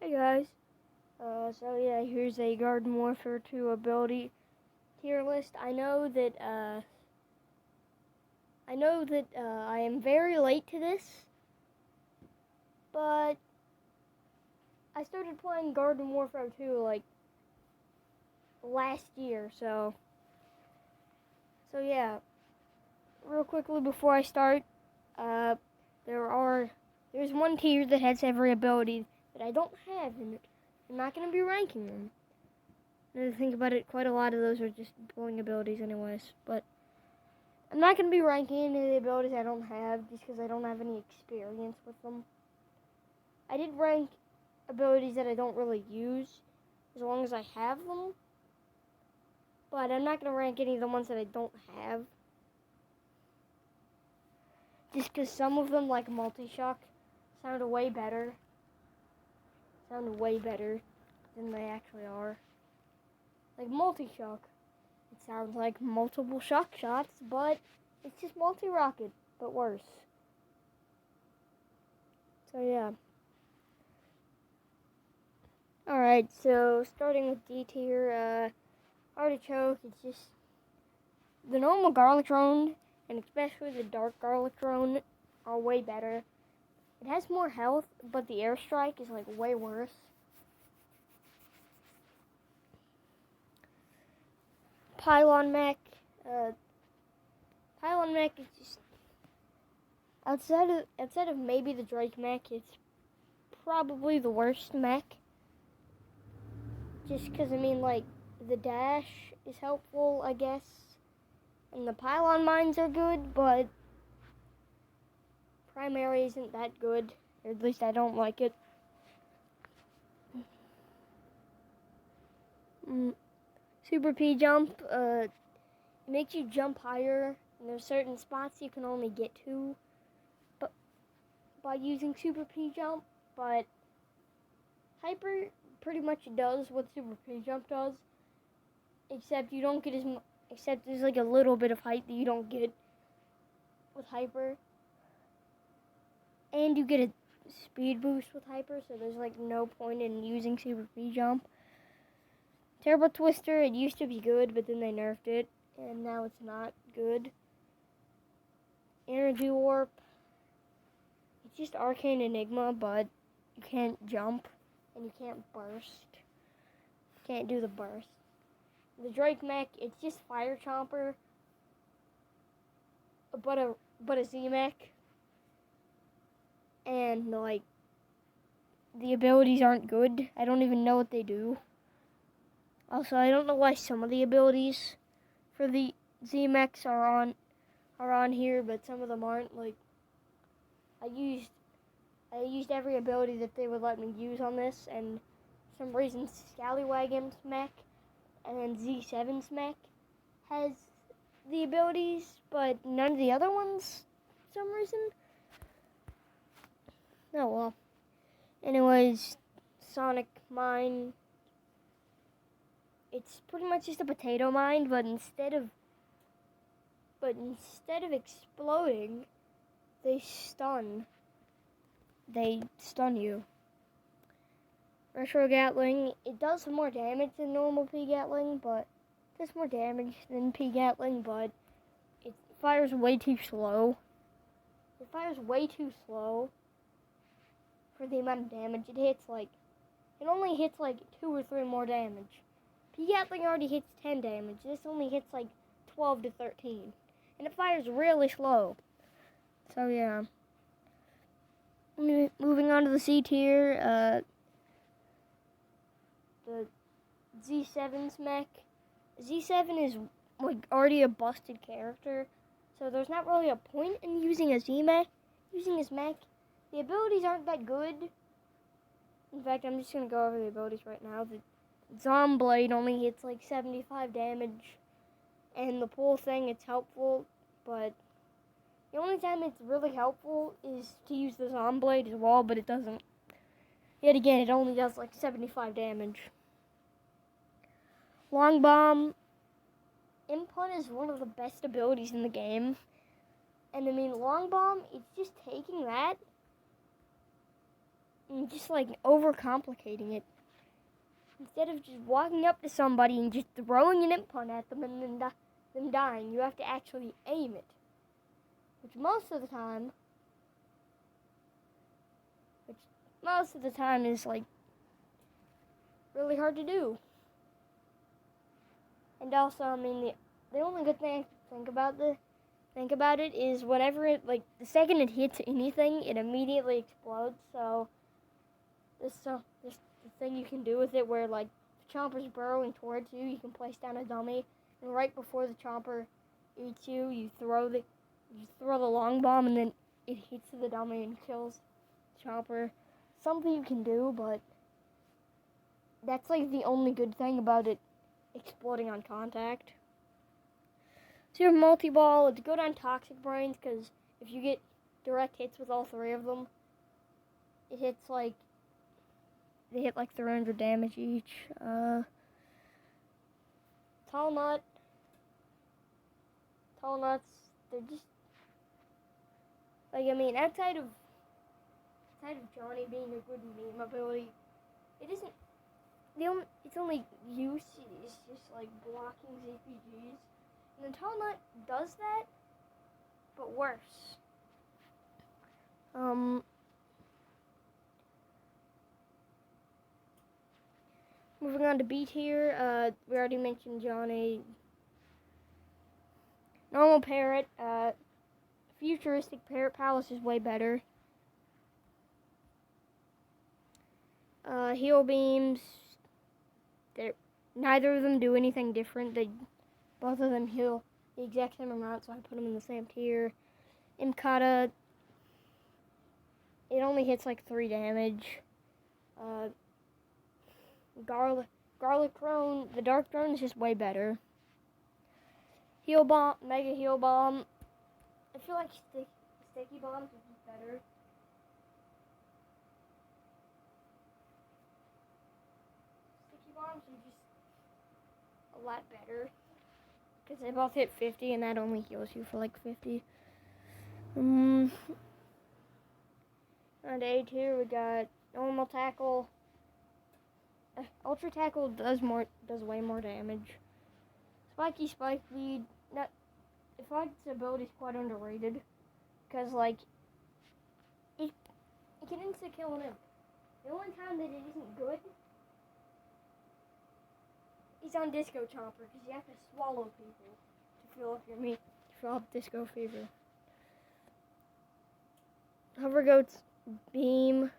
Hey guys, so yeah, here's a Garden Warfare 2 ability tier list. I know that I am very late to this, but I started playing Garden Warfare 2 like last year, so yeah. Real quickly before I start, uh, there's one tier that has every ability that I don't have, and I'm not gonna be ranking them. Now to think about it, quite a lot of those are just blowing abilities anyways, but I'm not going to be ranking any of the abilities I don't have just because I don't have any experience with them. I did rank abilities that I don't really use as long as I have them, but I'm not going to rank any of the ones that I don't have just because some of them, like Multi-Shock, sound way better than they actually are. Like Multi-Shock, it sounds like multiple shock shots, but it's just multi-rocket, but worse. So yeah. Alright, so starting with D tier, Artichoke, it's just the normal garlic drone, and especially the dark garlic drone, are way better. It has more health, but the airstrike is like way worse. Pylon Mech, Pylon Mech is just outside of maybe the Drake Mech, it's probably the worst mech. Just because, I mean, like, the dash is helpful, I guess, and the pylon mines are good, but primary isn't that good, or at least I don't like it. Super P jump, it makes you jump higher, and there's certain spots you can only get to but by using Super P jump, but Hyper pretty much does what Super P jump does, except you don't get except there's like a little bit of height that you don't get with Hyper. And you get a speed boost with Hyper, so there's like no point in using Super P jump. Turbo Twister, it used to be good, but then they nerfed it, and now it's not good. Energy Warp, it's just Arcane Enigma, but you can't jump, and you can't burst. Can't do the burst. The Drake Mech, it's just Fire Chomper, but a Z Mech. And, like, the abilities aren't good. I don't even know what they do. Also, I don't know why some of the abilities for the Z-Mechs are on here, but some of them aren't. Like, I used every ability that they would let me use on this, and for some reason Scallywagon's mech and then Z7's mech has the abilities, but none of the other ones for some reason. Oh well. Anyways, Sonic Mine. It's pretty much just a potato mine, but instead of exploding, they stun you. Retro Gatling, it does more damage than normal P Gatling, but it does more damage than P Gatling, but it fires way too slow. It fires way too slow for the amount of damage it hits. Like, it only hits like 2 or 3 more damage. P Gatling already hits 10 damage. This only hits like 12 to 13. And it fires really slow. So yeah. Moving on to the C tier, the Z7's mech. Z7 is like already a busted character, so there's not really a point in using a Z-mech. Using his mech, the abilities aren't that good. In fact, I'm just gonna go over the abilities right now. The Zomblade only hits like 75 damage, and the pull thing, it's helpful, but the only time it's really helpful is to use the Zomblade as well, but it doesn't. Yet again, it only does like 75 damage. Long Bomb, Input is one of the best abilities in the game, and I mean, Long Bomb, it's just taking that just like overcomplicating it. Instead of just walking up to somebody and just throwing an imp punt at them and then them dying, you have to actually aim it. Which most of the time is like really hard to do. And also, I mean, the only good thing I think about it is whenever it, like, the second it hits anything, it immediately explodes. So there's the thing you can do with it where, like, the chomper's burrowing towards you, you can place down a dummy, and right before the chomper eats you, you throw the long bomb, and then it hits the dummy and kills the chomper. Something you can do, but that's like the only good thing about it exploding on contact. So your multi-ball, it's good on toxic brains because if you get direct hits with all three of them, they hit like 300 damage each. Tall nuts, they're just like, I mean, outside of Johnny being a good meme ability, its only use is just like blocking ZPGs. And the Tall Nut does that, but worse. Moving on to B tier, we already mentioned Johnny. Normal Parrot, Futuristic Parrot Palace is way better. Heal Beams, neither of them do anything different. Both of them heal the exact same amount, so I put them in the same tier. Imkata, it only hits like 3 damage. Garlic Drone, the Dark Drone is just way better. Heal Bomb, Mega Heal Bomb, I feel like Sticky Bombs is just better. Sticky Bombs are just a lot better because they both hit 50 and that only heals you for like 50. On A2 we got Normal Tackle. Ultra Tackle does way more damage. Spiky Spike Lead, its ability is quite underrated because like it can insta kill an imp. The only time that it isn't good is on Disco Chomper because you have to swallow people to fill up your meat, to fill up Disco Fever. Hover Goat's Beam.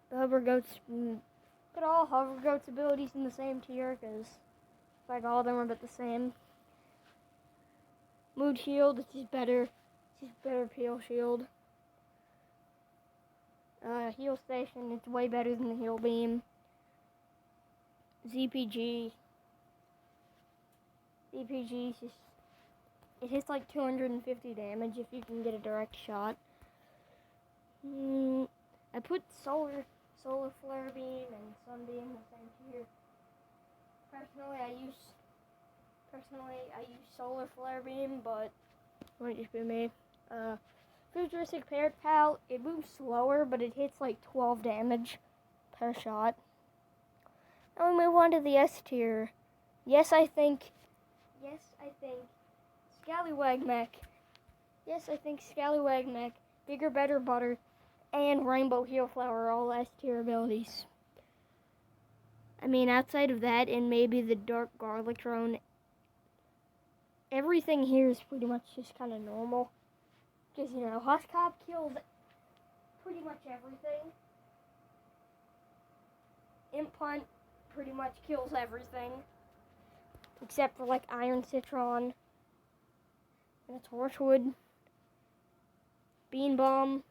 The Hover Goat's, put all Hover Goat's abilities in the same tier because like all of them are about the same. Mood Shield, it's just better Peel Shield. Heal Station, it's way better than the Heal Beam. ZPG is just, it hits like 250 damage if you can get a direct shot. I put Solar Flare Beam and Sunbeam in the same tier. Personally, I use Solar Flare Beam, but it might just be me. Futuristic Parrot Pal, it moves slower, but it hits like 12 damage per shot. Now we move on to the S tier. Yes, I think Scallywag Mech. Yes, I think Scallywag Mech, Bigger, Better, Butter, and Rainbow Heal Flower are all S tier abilities. I mean, outside of that, and maybe the Dark Garlic Drone, everything here is pretty much just kind of normal. Because, you know, Husk Cop kills pretty much everything. Imp Punt pretty much kills everything. Except for, like, Iron Citron. And it's Torchwood. Bean Bomb.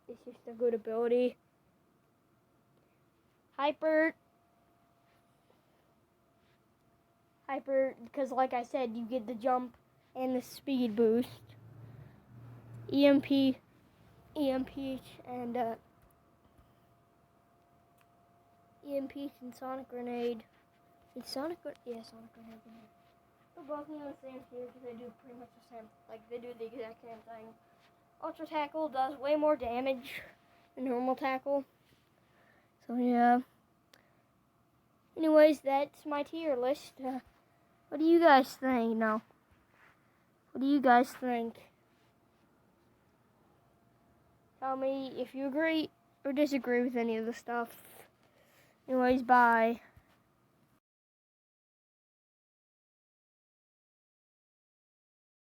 It's just a good ability. Hyper, because like I said, you get the jump and the speed boost. EMP, and Sonic Grenade. Sonic Grenade. They're both in the same tier because they do pretty much the same. Like, they do the exact same thing. Ultra Tackle does way more damage than normal tackle. So yeah. Anyways, that's my tier list. What do you guys think? No. What do you guys think? Tell me if you agree or disagree with any of the stuff. Anyways, bye.